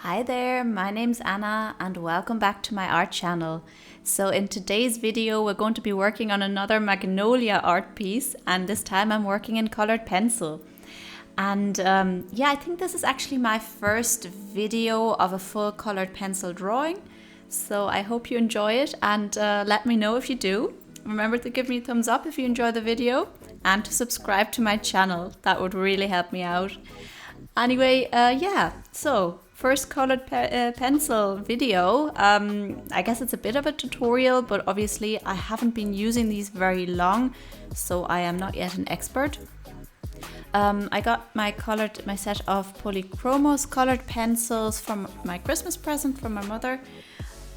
Hi there, my name's Anna and welcome back to my art channel. So in today's video we're going to be working on another Magnolia art piece, and this time I'm working in coloured pencil. And I think this is actually my first video of a full coloured pencil drawing. So I hope you enjoy it, and let me know if you do. Remember to give me a thumbs up if you enjoy the video and to subscribe to my channel. That would really help me out. Anyway, so first coloured pencil video. I guess it's a bit of a tutorial, but obviously I haven't been using these very long, so I am not yet an expert. I got my set of Polychromos coloured pencils from my Christmas present from my mother,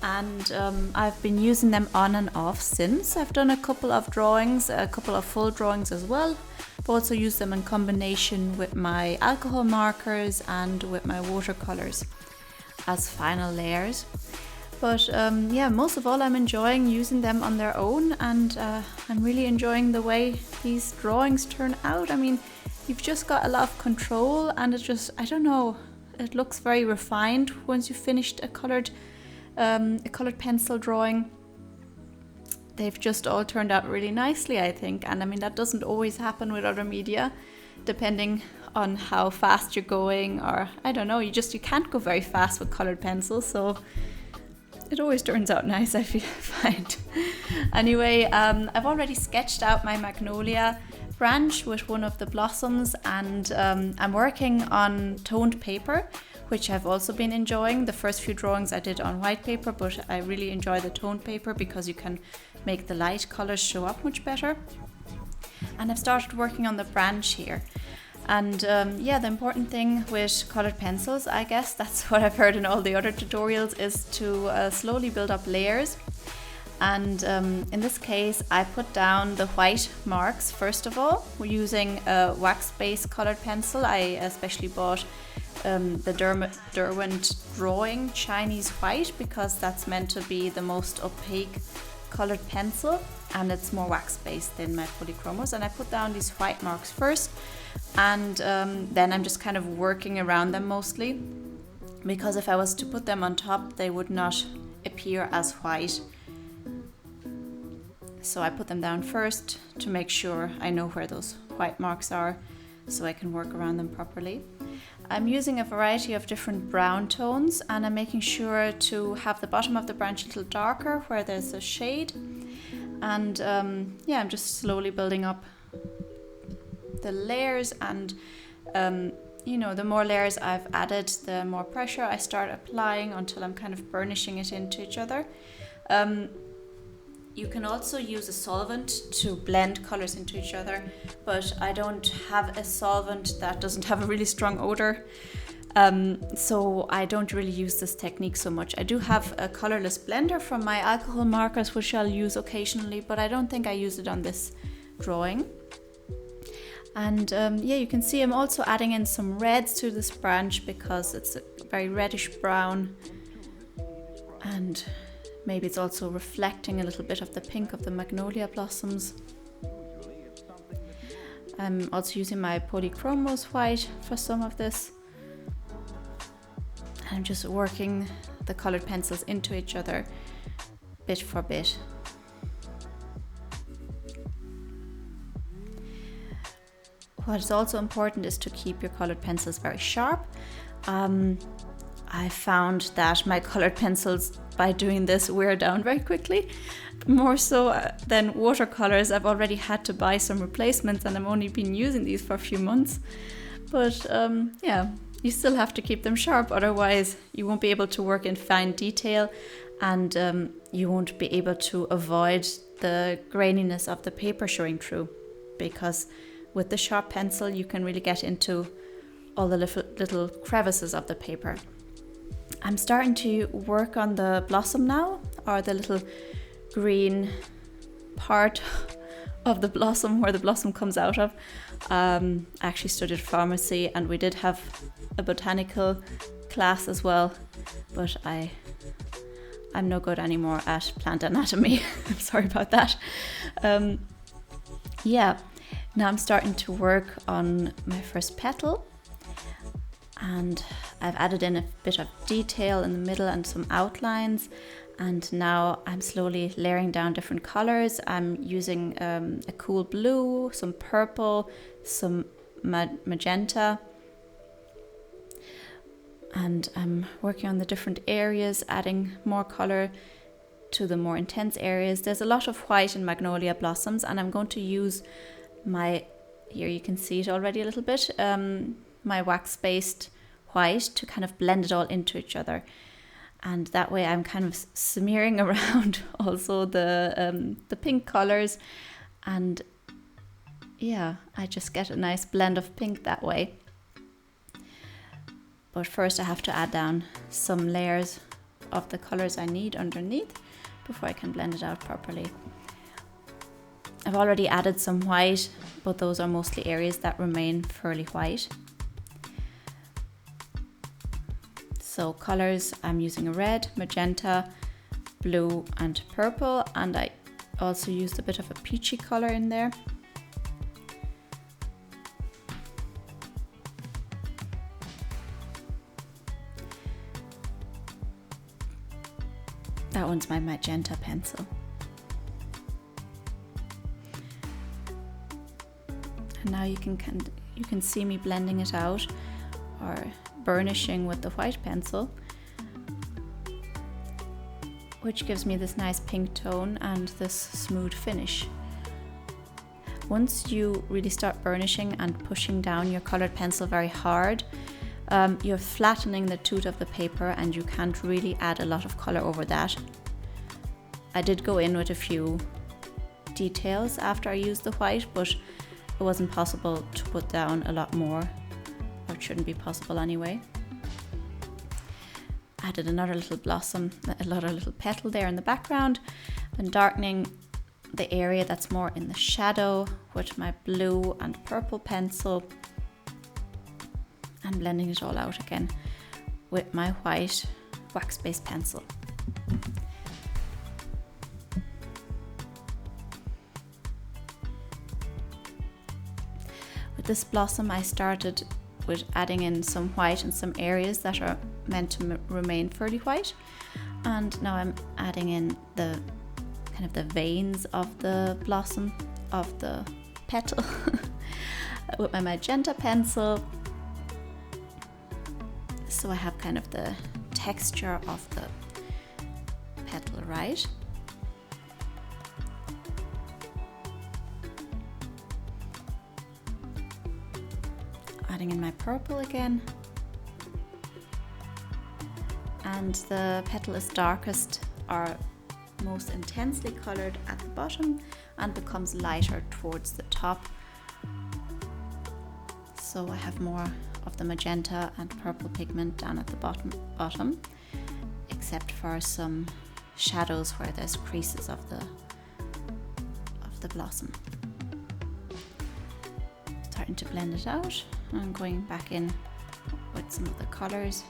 and I've been using them on and off since. I've done a couple of drawings, a couple of full drawings as well. I've also used them in combination with my alcohol markers and with my watercolours as final layers. But most of all I'm enjoying using them on their own, and I'm really enjoying the way these drawings turn out. I mean, you've just got a lot of control, and it just, I don't know, it looks very refined once you've finished a coloured pencil drawing. They've just all turned out really nicely, I think, and I mean that doesn't always happen with other media, depending on how fast you're going, or I don't know, you can't go very fast with coloured pencils, so it always turns out nice, I find. Anyway, I've already sketched out my Magnolia branch with one of the blossoms, and I'm working on toned paper, which I've also been enjoying. The first few drawings I did on white paper, but I really enjoy the toned paper because you can make the light colours show up much better. And I've started working on the branch here. And the important thing with coloured pencils, I guess, that's what I've heard in all the other tutorials, is to slowly build up layers. And in this case, I put down the white marks first of all. We're using a wax-based coloured pencil. I especially bought the Derwent Drawing Chinese White because that's meant to be the most opaque coloured pencil, and it's more wax-based than my Polychromos. And I put down these white marks first, and then I'm just kind of working around them mostly, because if I was to put them on top, they would not appear as white. So I put them down first to make sure I know where those white marks are, so I can work around them properly. I'm using a variety of different brown tones, and I'm making sure to have the bottom of the branch a little darker where there's a shade. And I'm just slowly building up the layers, and the more layers I've added, the more pressure I start applying until I'm kind of burnishing it into each other. You can also use a solvent to blend colours into each other, but I don't have a solvent that doesn't have a really strong odour, so I don't really use this technique so much. I do have a colourless blender from my alcohol markers, which I'll use occasionally, but I don't think I use it on this drawing. And you can see I'm also adding in some reds to this branch because it's a very reddish brown, and maybe it's also reflecting a little bit of the pink of the Magnolia blossoms. I'm also using my Polychromos white for some of this. I'm just working the coloured pencils into each other bit for bit. What is also important is to keep your coloured pencils very sharp. I found that my coloured pencils, by doing this, wear down very quickly, more so than watercolours. I've already had to buy some replacements, and I've only been using these for a few months. But you still have to keep them sharp, otherwise you won't be able to work in fine detail, and you won't be able to avoid the graininess of the paper showing through, because with the sharp pencil you can really get into all the little crevices of the paper. I'm starting to work on the blossom now, or the little green part of the blossom where the blossom comes out of. I actually studied pharmacy, and we did have a botanical class as well, but I'm no good anymore at plant anatomy. I'm sorry about that. Now I'm starting to work on my first petal, and I've added in a bit of detail in the middle and some outlines, and now I'm slowly layering down different colors. I'm using a cool blue, some purple, some magenta, and I'm working on the different areas, adding more color to the more intense areas. There's a lot of white in Magnolia blossoms, and I'm going to use my, here you can see it already a little bit, my wax-based white to kind of blend it all into each other. And that way I'm kind of smearing around also the pink colors, and yeah, I just get a nice blend of pink that way. But first I have to add down some layers of the colors I need underneath before I can blend it out properly. I've already added some white, but those are mostly areas that remain fairly white. So colors, I'm using a red, magenta, blue and purple, and I also used a bit of a peachy color in there. That one's my magenta pencil. And now you can see me blending it out or burnishing with the white pencil, which gives me this nice pink tone and this smooth finish. Once you really start burnishing and pushing down your colored pencil very hard, you're flattening the tooth of the paper and you can't really add a lot of color over that. I did go in with a few details after I used the white, but it wasn't possible to put down a lot more, or it shouldn't be possible anyway. Added another little blossom, another little petal there in the background, and darkening the area that's more in the shadow with my blue and purple pencil, and blending it all out again with my white wax-based pencil. With this blossom I started with adding in some white in some areas that are meant to remain fairly white, and now I'm adding in the kind of the veins of the blossom, of the petal with my magenta pencil, so I have kind of the texture of the petal right. Adding in my purple again, and the petal is darkest or most intensely colored at the bottom and becomes lighter towards the top. So I have more of the magenta and purple pigment down at the bottom, except for some shadows where there's creases of the blossom. Starting to blend it out and going back in with some of the colors.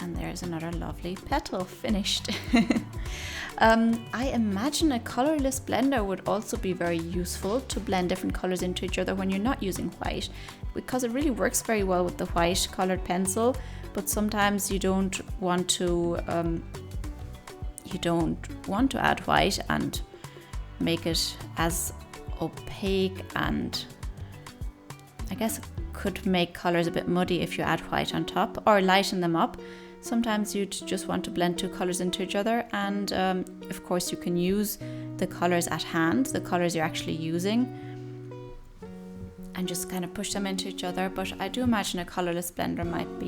And there's another lovely petal finished. I imagine a colorless blender would also be very useful to blend different colors into each other when you're not using white, because it really works very well with the white colored pencil, but sometimes you don't want to add white and make it as opaque, and I guess it could make colors a bit muddy if you add white on top or lighten them up. Sometimes you'd just want to blend two colors into each other, and of course you can use the colors at hand, the colors you're actually using, and just kind of push them into each other. But I do imagine a colorless blender might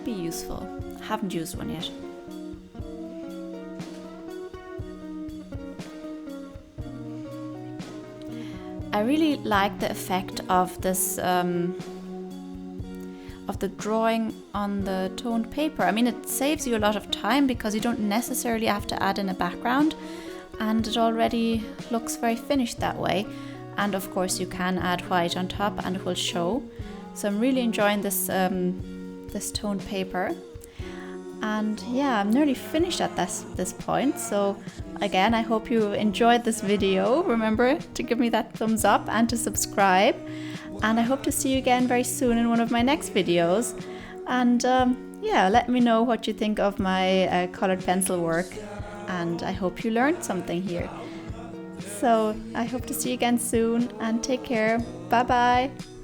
be useful. I haven't used one yet. I really like the effect of this of the drawing on the toned paper. I mean, it saves you a lot of time because you don't necessarily have to add in a background, and it already looks very finished that way. And of course you can add white on top and it will show. So I'm really enjoying this this toned paper. And yeah, I'm nearly finished at this point. So again, I hope you enjoyed this video. Remember to give me that thumbs up and to subscribe. And I hope to see you again very soon in one of my next videos. And yeah, let me know what you think of my colored pencil work. And I hope you learned something here. So I hope to see you again soon, and take care. Bye bye.